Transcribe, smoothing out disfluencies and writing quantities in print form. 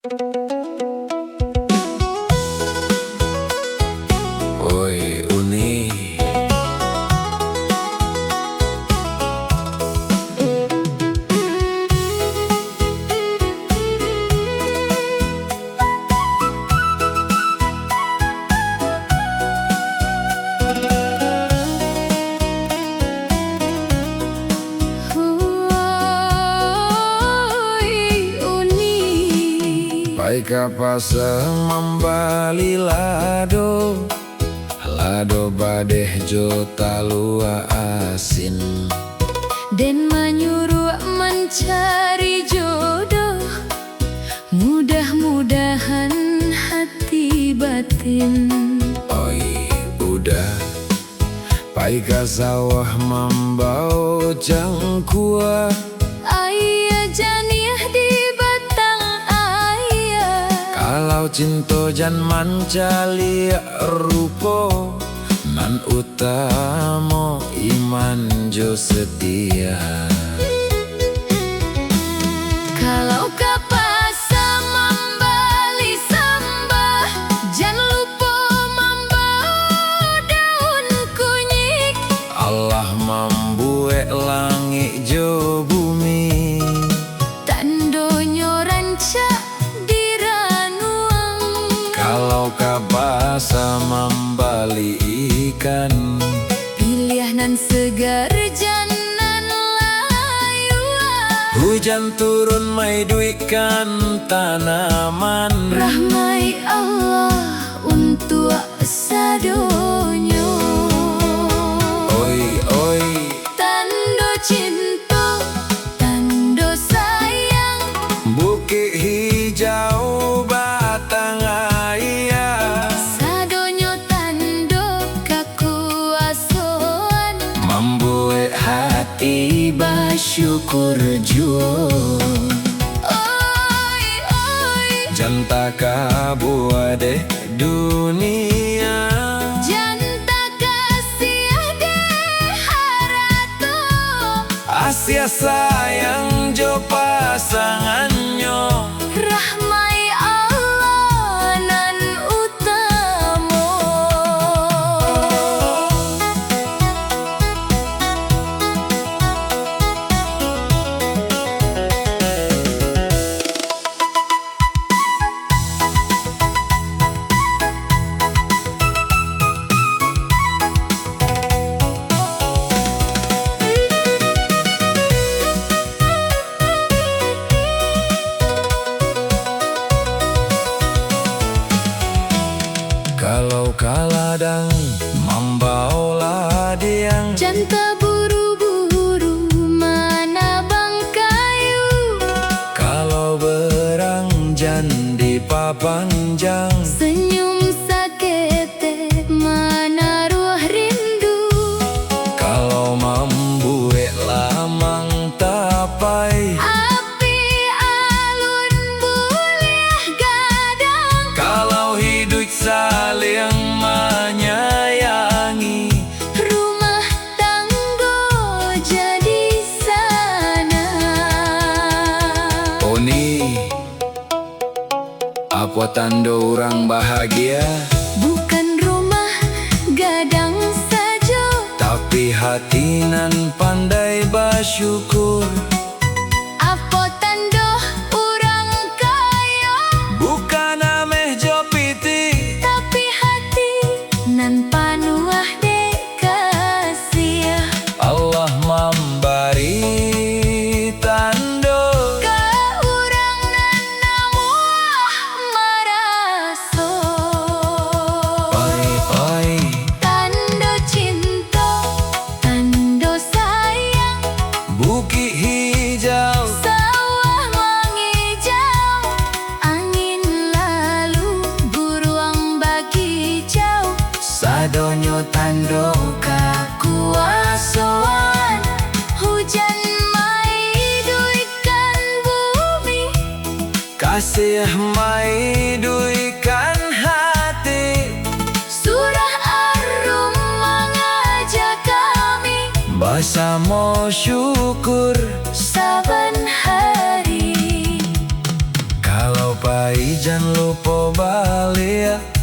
Oi Uni, pai kapasa mambali lado badeh jo talua asin, dan menyuruh mencari jodoh. Mudah-mudahan hati batin. oi udah pai ka sawah mambau jangkua, Ayah janiah di batang ayah. kalau cinta jan mancali rupo, nan utamo iman jo setia. Kalau kapasa membali sambah, jangan lupa membawa daun kunyit. Allah membuat langit jo bumi, Tandonyo rancak diranuang. kalau kabasa membali ikan, Pilih nan segar janan layuan. hujan turun mai duikan tanaman. Rahmai Allah untuk sadonyo. Oi oi Tando cinta, tando sayang. bukit hijau batang ayah, Sadonyo tando kakuasaan. membuat hati bersyukur jua. Oi, oi, Janta kabua deh dunia, janta kasih deh harato. Asia sayang jo pasangannya. Rahmai Allah nan utamo. Kalau kaladang membawa ladang, Janta buru-buru mana bang kayu. kalau berang jandi papanjang, Senyum sakete mana ruh rindu. kalau membuat lamang tapai, Api alun boleh gadang. kalau hidup saling menyayangi, Rumah tanggo jadi sana. Oni apa tanda orang bahagia, Bukan rumah gadang saja, tapi hati nan pandai bersyukur. apa tando orang kaya, Bukan ameh jopiti, tapi hati nan panuah dek kasih. Allah memberi tanda, Ka urang nan namuah maraso. oi oi Tando cinta, tando sayang. bukit hijau, Sawah mengijau, angin lalu buruang bagi jauh. sadonyo tando Kakuasaan, hujan mai duikan bumi. kasih mai duikan hati, Surah Ar-Rum mengajak kami bersama syukur. saban hari. Kalau Sampai jangan lupa balik ya.